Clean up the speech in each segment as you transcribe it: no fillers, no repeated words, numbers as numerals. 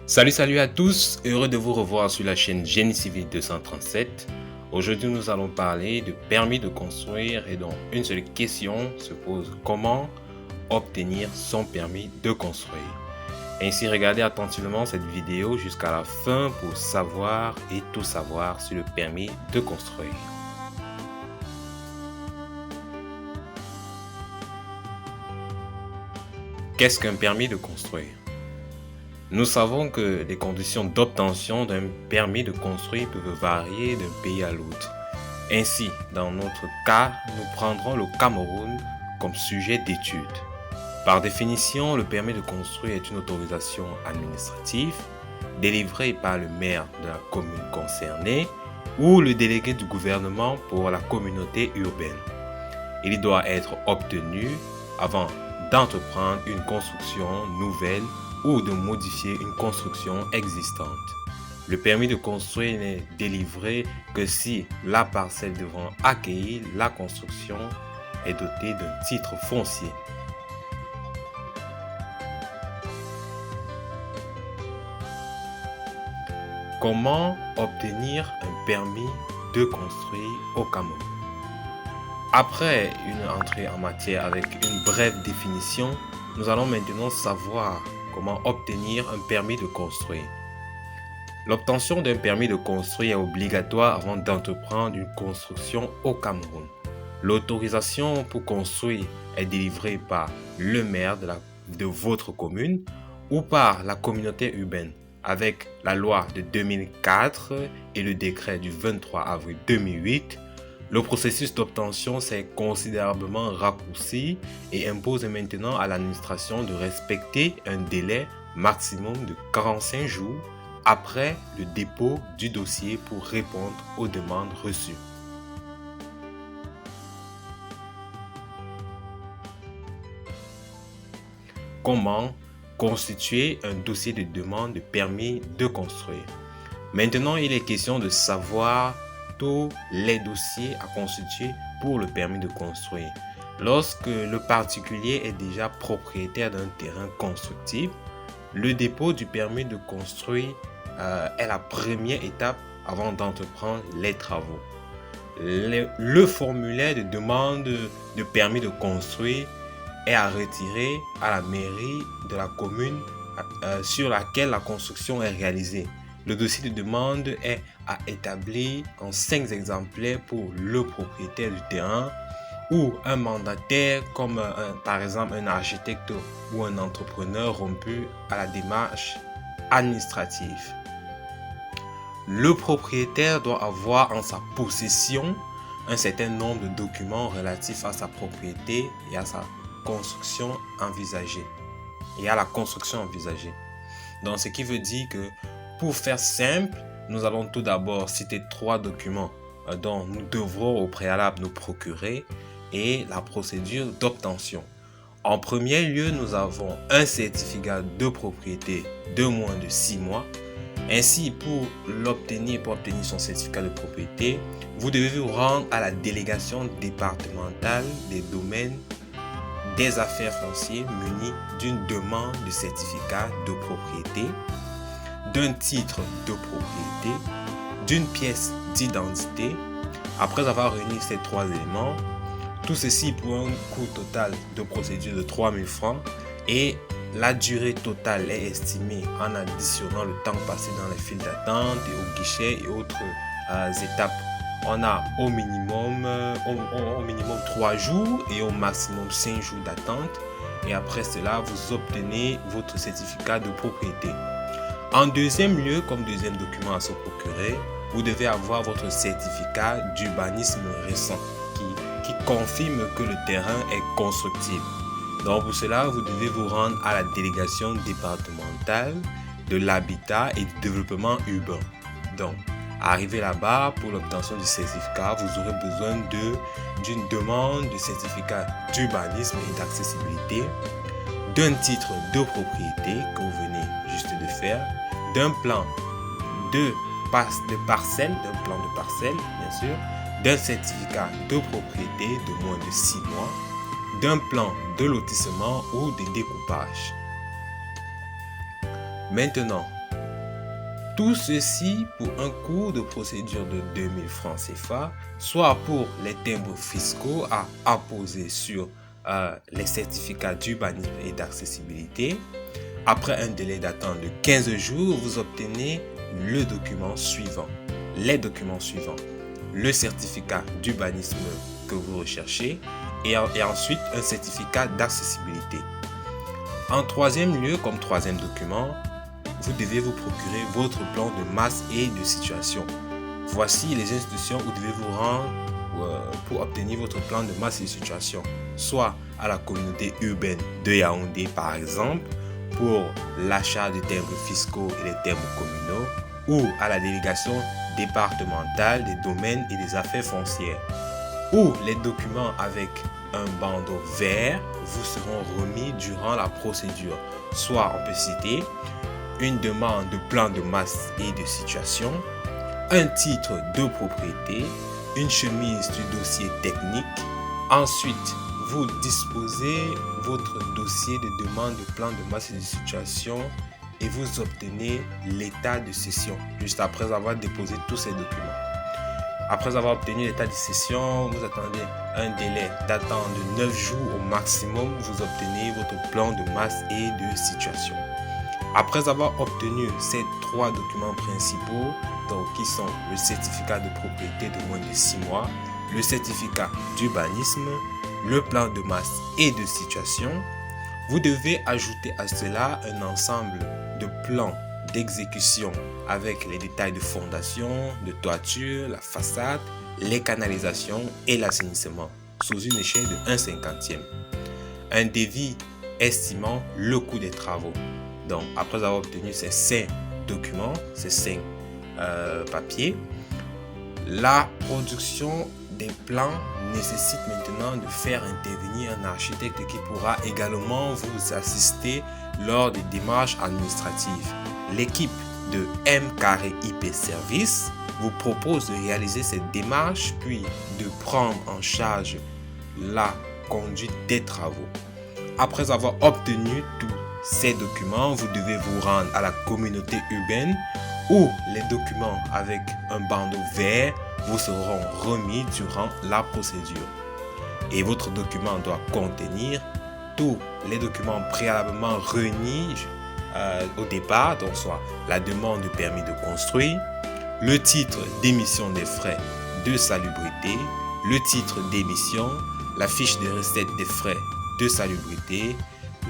Salut à tous, heureux de vous revoir sur la chaîne Génie Civil 237. Aujourd'hui, nous allons parler de permis de construire et donc une seule question se pose: comment obtenir son permis de construire? Ainsi, regardez attentivement cette vidéo jusqu'à la fin pour savoir et tout savoir sur le permis de construire. Qu'est-ce qu'un permis de construire? Nous savons que les conditions d'obtention d'un permis de construire peuvent varier d'un pays à l'autre. Ainsi, dans notre cas, nous prendrons le Cameroun comme sujet d'étude. Par définition, le permis de construire est une autorisation administrative délivrée par le maire de la commune concernée ou le délégué du gouvernement pour la communauté urbaine. Il doit être obtenu avant d'entreprendre une construction nouvelle ou de modifier une construction existante. Le permis de construire n'est délivré que si la parcelle devant accueillir la construction est dotée d'un titre foncier. Comment obtenir un permis de construire au Cameroun? Après une entrée en matière avec une brève définition, nous allons maintenant savoir comment obtenir un permis de construire. L'obtention d'un permis de construire est obligatoire avant d'entreprendre une construction au Cameroun. L'autorisation pour construire est délivrée par le maire de votre commune ou par la communauté urbaine. Avec la loi de 2004 et le décret du 23 avril 2008, le processus d'obtention s'est considérablement raccourci et impose maintenant à l'administration de respecter un délai maximum de 45 jours après le dépôt du dossier pour répondre aux demandes reçues. Comment constituer un dossier de demande de permis de construire? Maintenant, il est question de savoir tous les dossiers à constituer pour le permis de construire. Lorsque le particulier est déjà propriétaire d'un terrain constructible, le dépôt du permis de construire est la première étape avant d'entreprendre les travaux. Le formulaire de demande de permis de construire est à retirer à la mairie de la commune sur laquelle la construction est réalisée. Le dossier de demande est à établir en 5 exemplaires pour le propriétaire du terrain ou un mandataire comme par exemple un architecte ou un entrepreneur rompu à la démarche administrative. Le propriétaire doit avoir en sa possession un certain nombre de documents relatifs à sa propriété et à sa construction envisagée. Donc, ce qui veut dire que pour faire simple, nous allons tout d'abord citer 3 documents dont nous devrons au préalable nous procurer et la procédure d'obtention. En premier lieu, nous avons un certificat de propriété de moins de 6 mois. Ainsi, pour obtenir son certificat de propriété, vous devez vous rendre à la délégation départementale des domaines des affaires foncières munie d'une demande de certificat de propriété, d'un titre de propriété, d'une pièce d'identité. Après avoir réuni ces 3 éléments, tout ceci pour un coût total de procédure de 3 000 francs et la durée totale est estimée en additionnant le temps passé dans les files d'attente et au guichet et autres étapes. On a au minimum 3 jours et au maximum 5 jours d'attente. Et après cela, vous obtenez votre certificat de propriété. En deuxième lieu, comme deuxième document à se procurer, vous devez avoir votre certificat d'urbanisme récent qui confirme que le terrain est constructible. Donc pour cela, vous devez vous rendre à la délégation départementale de l'habitat et du développement urbain. Donc, arrivé là-bas, pour l'obtention du certificat, vous aurez besoin d'une demande de certificat d'urbanisme et d'accessibilité, d'un titre de propriété que vous venez juste de faire, d'un plan de parcelle, bien sûr, d'un certificat de propriété de moins de 6 mois, d'un plan de lotissement ou de découpage. Maintenant, Tout ceci pour un coût de procédure de 2000 francs CFA, soit pour les timbres fiscaux à apposer sur les certificats d'urbanisme et d'accessibilité. Après un délai d'attente de 15 jours, vous obtenez les documents suivants. Le certificat d'urbanisme que vous recherchez et ensuite un certificat d'accessibilité. En troisième lieu, comme troisième document, vous devez vous procurer votre plan de masse et de situation. Voici les institutions où vous devez vous rendre pour obtenir votre plan de masse et de situation. Soit à la communauté urbaine de Yaoundé par exemple, pour l'achat des timbres fiscaux et des timbres communaux, ou à la délégation départementale des domaines et des affaires foncières, où les documents avec un bandeau vert vous seront remis durant la procédure. Soit on peut citer une demande de plan de masse et de situation, un titre de propriété, une chemise du dossier technique. Ensuite, vous disposez votre dossier de demande de plan de masse et de situation et vous obtenez l'état de cession juste après avoir déposé tous ces documents. Après avoir obtenu l'état de cession, vous attendez un délai d'attente de 9 jours au maximum, vous obtenez votre plan de masse et de situation. Après avoir obtenu ces 3 documents principaux, donc qui sont le certificat de propriété de moins de 6 mois, le certificat d'urbanisme, le plan de masse et de situation, vous devez ajouter à cela un ensemble de plans d'exécution avec les détails de fondation, de toiture, la façade, les canalisations et l'assainissement sous une échelle de 1/50. Un devis estimant le coût des travaux. Donc, après avoir obtenu ces 5 documents, ces 5 papiers, la production des plans nécessite maintenant de faire intervenir un architecte qui pourra également vous assister lors des démarches administratives. L'équipe de M-IP Service vous propose de réaliser cette démarche puis de prendre en charge la conduite des travaux. Après avoir obtenu tous ces documents, vous devez vous rendre à la communauté urbaine où les documents avec un bandeau vert vous seront remis durant la procédure. Et votre document doit contenir tous les documents préalablement réunis au départ, donc soit la demande de permis de construire, le titre d'émission des frais de salubrité, le titre d'émission, la fiche de recette des frais de salubrité,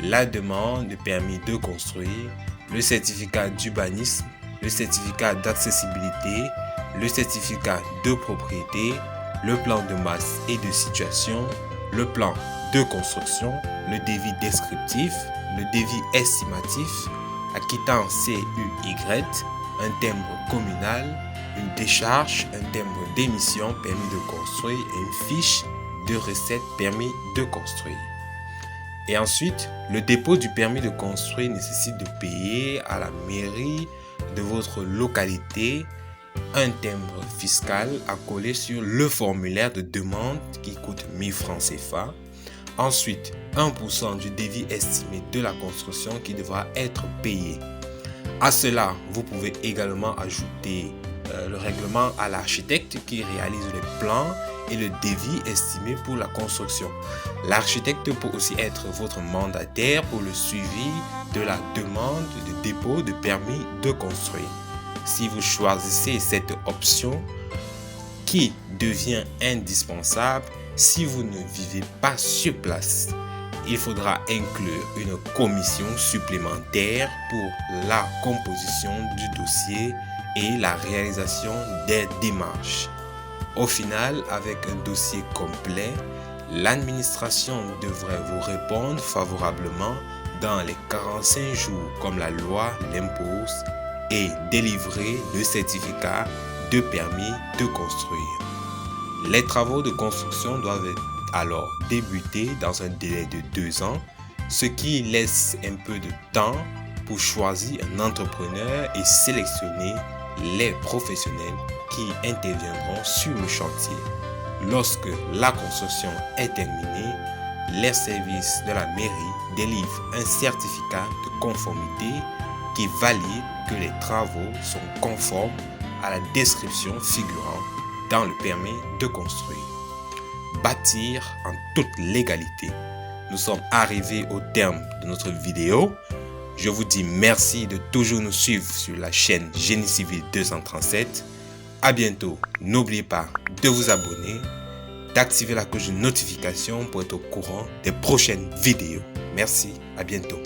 la demande de permis de construire, le certificat d'urbanisme, le certificat d'accessibilité, le certificat de propriété, le plan de masse et de situation, le plan de construction, le devis descriptif, le devis estimatif, la quittance CUY, un timbre communal, une décharge, un timbre d'émission permis de construire et une fiche de recette permis de construire. Et ensuite, le dépôt du permis de construire nécessite de payer à la mairie de votre localité un timbre fiscal à coller sur le formulaire de demande qui coûte 1000 francs CFA. Ensuite, 1% du devis estimé de la construction qui devra être payé. À cela, vous pouvez également ajouter le règlement à l'architecte qui réalise les plans et le devis estimé pour la construction. L'architecte peut aussi être votre mandataire pour le suivi de la demande de dépôt de permis de construire. Si vous choisissez cette option qui devient indispensable si vous ne vivez pas sur place, il faudra inclure une commission supplémentaire pour la composition du dossier et la réalisation des démarches. Au final, avec un dossier complet, l'administration devrait vous répondre favorablement dans les 45 jours comme la loi l'impose et délivrer le certificat de permis de construire. Les travaux de construction doivent alors débuter dans un délai de 2 ans, ce qui laisse un peu de temps pour choisir un entrepreneur et sélectionner les professionnels qui interviendront sur le chantier. Lorsque la construction est terminée, les services de la mairie délivrent un certificat de conformité qui valide que les travaux sont conformes à la description figurant dans le permis de construire. Bâtir en toute légalité. Nous sommes arrivés au terme de notre vidéo. Je vous dis merci de toujours nous suivre sur la chaîne Génie Civil 237. À bientôt. N'oubliez pas de vous abonner, d'activer la cloche de notification pour être au courant des prochaines vidéos. Merci, à bientôt.